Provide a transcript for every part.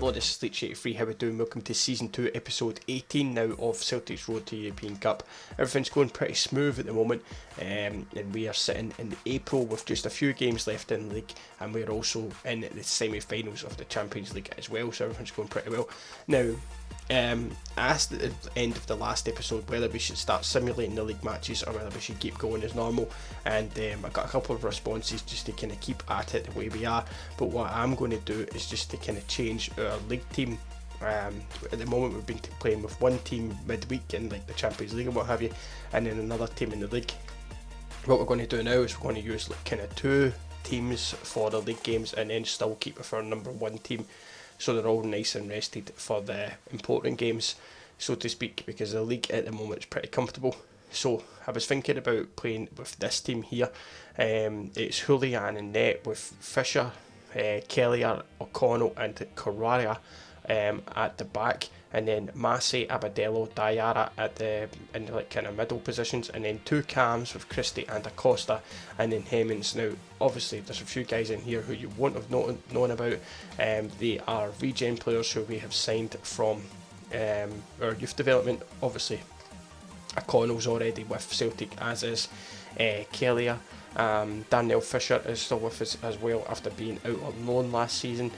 Hello, this is Leech83, how we doing? Welcome to Season 2, Episode 18 now of Celtic's Road to European Cup. Everything's going pretty smooth at the moment, and we are sitting in April with just a few games left in the league, and we're also in the semi-finals of the Champions League as well, so everything's going pretty well. Now, I asked at the end of the last episode whether we should start simulating the league matches or whether we should keep going as normal, and I got a couple of responses just to kind of keep at it the way we are. But what I'm going to do is just to kind of change our league team. At the moment we've been playing with one team midweek in like the Champions League and what have you, and then another team in the league. What we're going to do now is we're going to use like kind of two teams for the league games and then still keep with our number one team, so they're all nice and rested for the important games, so to speak, because the league at the moment is pretty comfortable. So I was thinking about playing with this team here. It's Julian in net with Fisher, Kelleher, O'Connell and Carrara at the back, and then Massey, Abadello, Diarra at the in like kind of middle positions, and then two cams with Christie and Acosta, and then Hemmings. Now obviously there's a few guys in here who you won't have known about. They are regen players who we have signed from our youth development. Obviously O'Connell's already with Celtic, as is Kelleher. Daniel Fisher is still with us as well after being out on loan last season.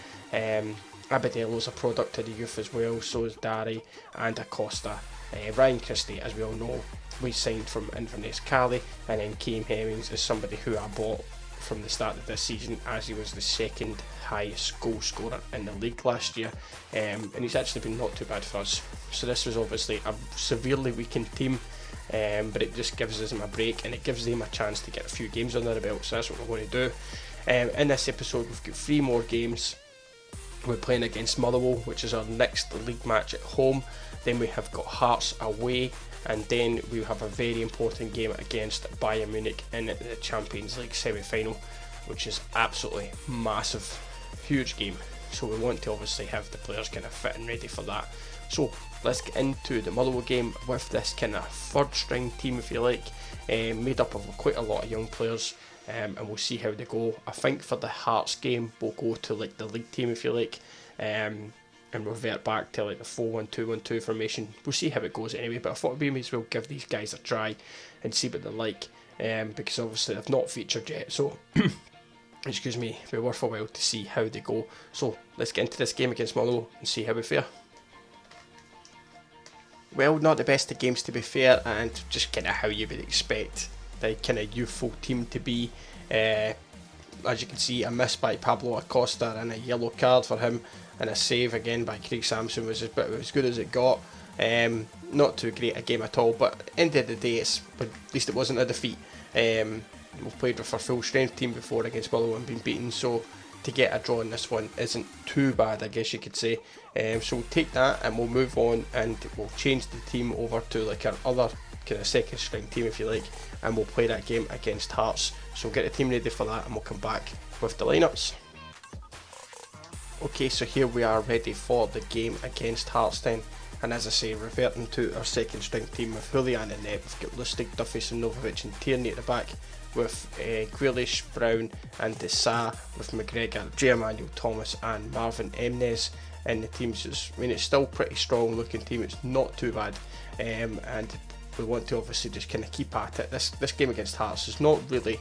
Abadello's a product of the youth as well, so is Dari and Acosta. Ryan Christie, as we all know, we signed from Inverness Cali, and then Keane Hemmings is somebody who I bought from the start of this season, as he was the second highest goal scorer in the league last year, and he's actually been not too bad for us. So this was obviously a severely weakened team, but it just gives them a break and it gives them a chance to get a few games under the belt, so that's what we're going to do. In this episode we've got 3 more games. We're playing against Motherwell, which is our next league match at home. Then we have got Hearts away, and then we have a very important game against Bayern Munich in the Champions League semi-final, which is absolutely massive, huge game. So we want to obviously have the players kind of fit and ready for that. So let's get into the Motherwell game with this kind of third string team, if you like, made up of quite a lot of young players. And we'll see how they go. I think for the Hearts game we'll go to like the league team, if you like, and revert back to like the 4-1-2-1-2 formation. We'll see how it goes anyway, but I thought we may as well give these guys a try and see what they're like, because obviously they've not featured yet, so excuse me, it'll be worth a while to see how they go. So let's get into this game against Motherwell and see how we fare. Well, not the best of games to be fair, and just kind of how you would expect the kind of youthful team to be. As you can see, a miss by Pablo Acosta and a yellow card for him, and a save again by Craig Samson was as good as it got. Not too great a game at all, but at the end of the day, at least it wasn't a defeat. We've played with our full strength team before against Motherwell and been beaten, so to get a draw in this one isn't too bad, I guess you could say. So we'll take that and we'll move on, and we'll change the team over to like our other kind of second string team, if you like, and we'll play that game against Hearts. So get the team ready for that and we'll come back with the lineups. Okay, so here we are ready for the game against Hearts then, and as I say, reverting to our second string team with Julian in net. We've got Lustig, Duffy, Simonovic and Tierney at the back, with Grealish, Brown and Desa, with McGregor, J. Emmanuel Thomas and Marvin Emnes in the team. So it's still pretty strong looking team, it's not too bad, and we want to obviously just kind of keep at it. This game against Hearts is not really,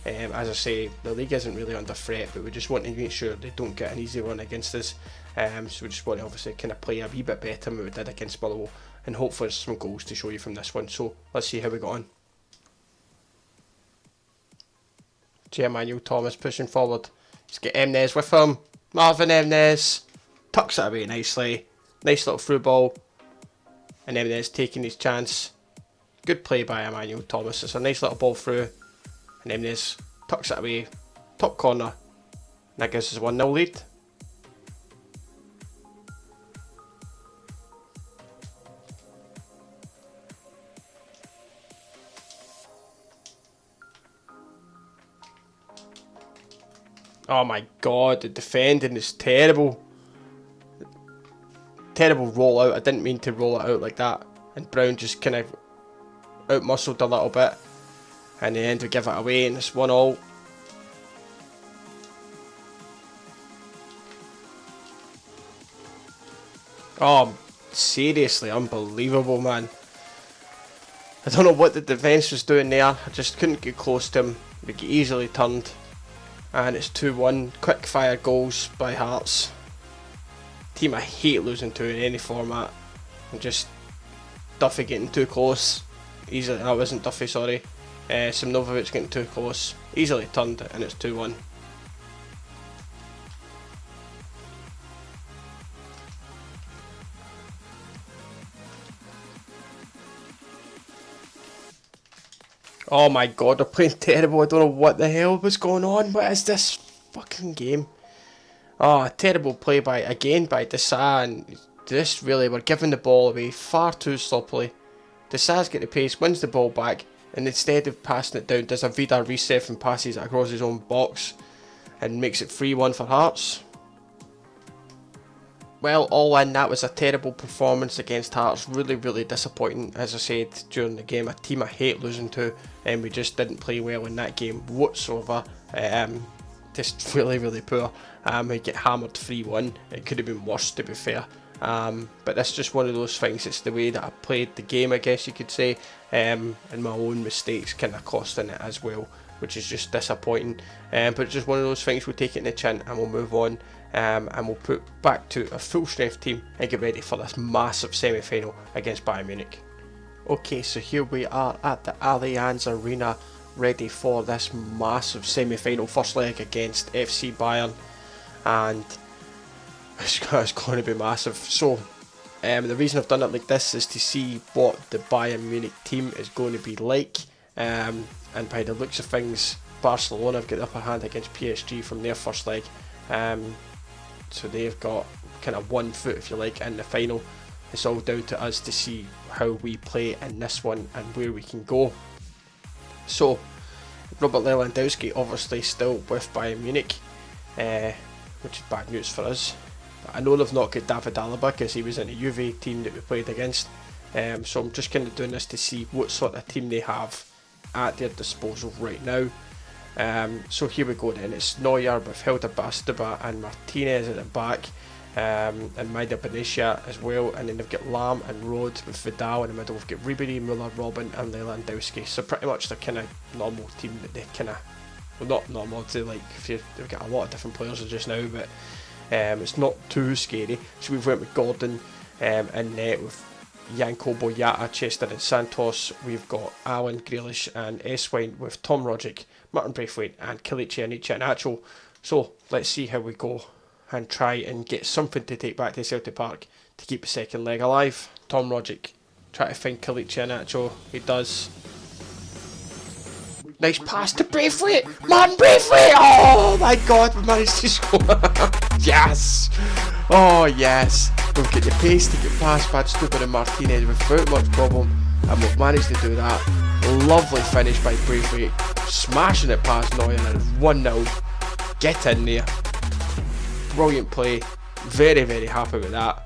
as I say, the league isn't really under threat, but we just want to make sure they don't get an easy run against us. So we just want to obviously kind of play a wee bit better than we did against Motherwell, and hopefully there's some goals to show you from this one. So let's see how we got on. J. Emmanuel Thomas pushing forward. Let's get Emnes with him. Marvin Emnes tucks it away nicely. Nice little through ball, and Emnes taking his chance. Good play by Emmanuel Thomas. It's a nice little ball through, and Emnes tucks it away, top corner, and that gives us a 1-0 lead. Oh my god, the defending is terrible. Terrible roll out. I didn't mean to roll it out like that, and Brown just kind of out-muscled a little bit, and in the end we give it away, and it's 1-1. Oh, seriously unbelievable, man. I don't know what the defence was doing there. I just couldn't get close to him. We get easily turned. And it's 2-1. Quick fire goals by Hearts. Team I hate losing to in any format. And just Duffy getting too close. Easily, that wasn't Duffy, sorry. Simnovovic getting too close. Easily turned, and it's 2-1. Oh my god, they're playing terrible. I don't know what the hell was going on. What is this fucking game? Oh, terrible play by Desa, and this really, we're giving the ball away far too sloppily. Desa's got the pace, wins the ball back, and instead of passing it down, does a Vida reset and passes it across his own box and makes it 3-1 for Hearts. Well, all in, that was a terrible performance against Hearts. Really, really disappointing. As I said during the game, a team I hate losing to, and we just didn't play well in that game whatsoever. Just really, really poor. We get hammered 3-1. It could have been worse, to be fair. But that's just one of those things. It's the way that I played the game, I guess you could say, and my own mistakes kind of costing it as well, which is just disappointing. But it's just one of those things. We'll take it in the chin and we'll move on. And we'll put back to a full strength team and get ready for this massive semi-final against Bayern Munich. Okay, so here we are at the Allianz Arena, ready for this massive semi-final first leg against FC Bayern, and it's going to be massive. So the reason I've done it like this is to see what the Bayern Munich team is going to be like, and by the looks of things, Barcelona have got the upper hand against PSG from their first leg. So they've got kind of 1 foot, if you like, in the final. It's all down to us to see how we play in this one and where we can go. So, Robert Lewandowski obviously still with Bayern Munich, which is bad news for us. But I know they've not got David Alaba because he was in a Juve team that we played against. So I'm just kind of doing this to see what sort of team they have at their disposal right now. So here we go then. It's Neuer with Hilda Bastaba and Martinez at the back, and Maida Benicia as well, and then they've got Lam and Rode with Vidal in the middle. We've got Ribery, Muller, Robin and Lewandowski. So pretty much the kind of normal team that they kind of, well, not normal, they like, they've got a lot of different players just now, but it's not too scary. So we've went with Gordon in net with Janko Boyata, Chester and Santos. We've got Alan Grealish and Eswine with Tom Roderick, Martin Braithwaite and Kelechi Iheanacho. So let's see how we go and try and get something to take back to Celtic Park to keep the second leg alive. Tom Roderick try to find Kelechi Iheanacho. He does. Nice pass to Braithwaite. Martin Braithwaite! Oh my god, we managed to score. Yes! Oh yes! We've got the pace to get past Badstuber and Martinez without much problem, and we've managed to do that. Lovely finish by Braithwaite, smashing it past Neuer, and 1-0. Get in there. Brilliant play. Very, very happy with that.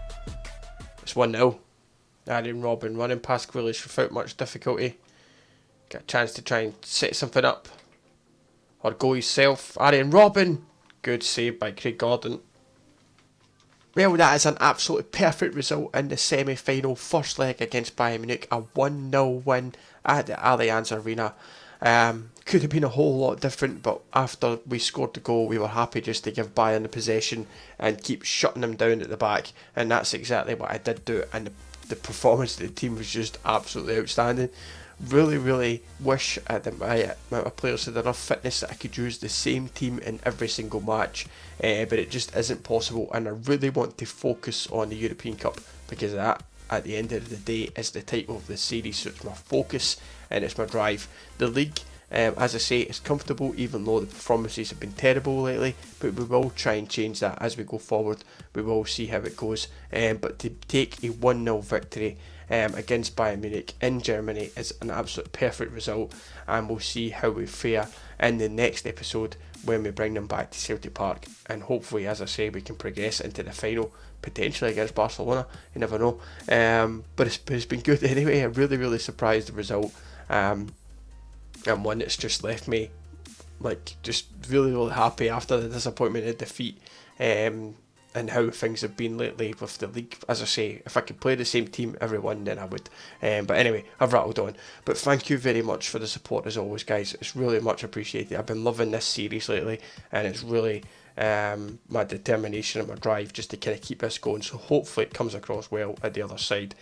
It's 1-0. Arjen Robben running past Grealish without much difficulty. Get a chance to try and set something up. Or go himself. Arjen Robben. Good save by Craig Gordon. Well, that is an absolutely perfect result in the semi-final first leg against Bayern Munich. A 1-0 win at the Allianz Arena. Could have been a whole lot different, but after we scored the goal, we were happy just to give Bayern the possession and keep shutting them down at the back. And that's exactly what I did do. And the performance of the team was just absolutely outstanding. Really, really wish that my amount of players had enough fitness that I could use the same team in every single match, but it just isn't possible, and I really want to focus on the European Cup, because that, at the end of the day, is the title of the series, so it's my focus and it's my drive. The league, as I say, is comfortable, even though the performances have been terrible lately, but we will try and change that as we go forward. We will see how it goes, but to take a 1-0 victory against Bayern Munich in Germany is an absolute perfect result, and we'll see how we fare in the next episode when we bring them back to Celtic Park, and hopefully, as I say, we can progress into the final, potentially against Barcelona. You never know, but it's been good anyway. I'm really, really surprised the result, and one that's just left me like just really, really happy after the disappointment of defeat and how things have been lately with the league. As I say, if I could play the same team every one, then I would. But anyway, I've rattled on. But thank you very much for the support as always, guys. It's really much appreciated. I've been loving this series lately, and it's really my determination and my drive just to kind of keep this going. So hopefully it comes across well at the other side.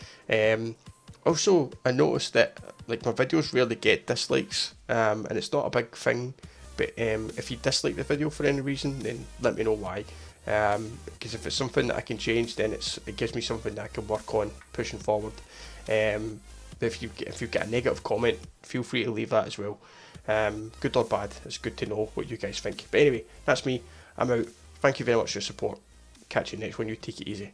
Also, I noticed that like my videos rarely get dislikes, and it's not a big thing. But if you dislike the video for any reason, then let me know why. Because if it's something that I can change, then it gives me something that I can work on pushing forward. If you've got a negative comment, feel free to leave that as well. Good or bad, it's good to know what you guys think. But anyway, that's me. I'm out. Thank you very much for your support. Catch you next one. You take it easy.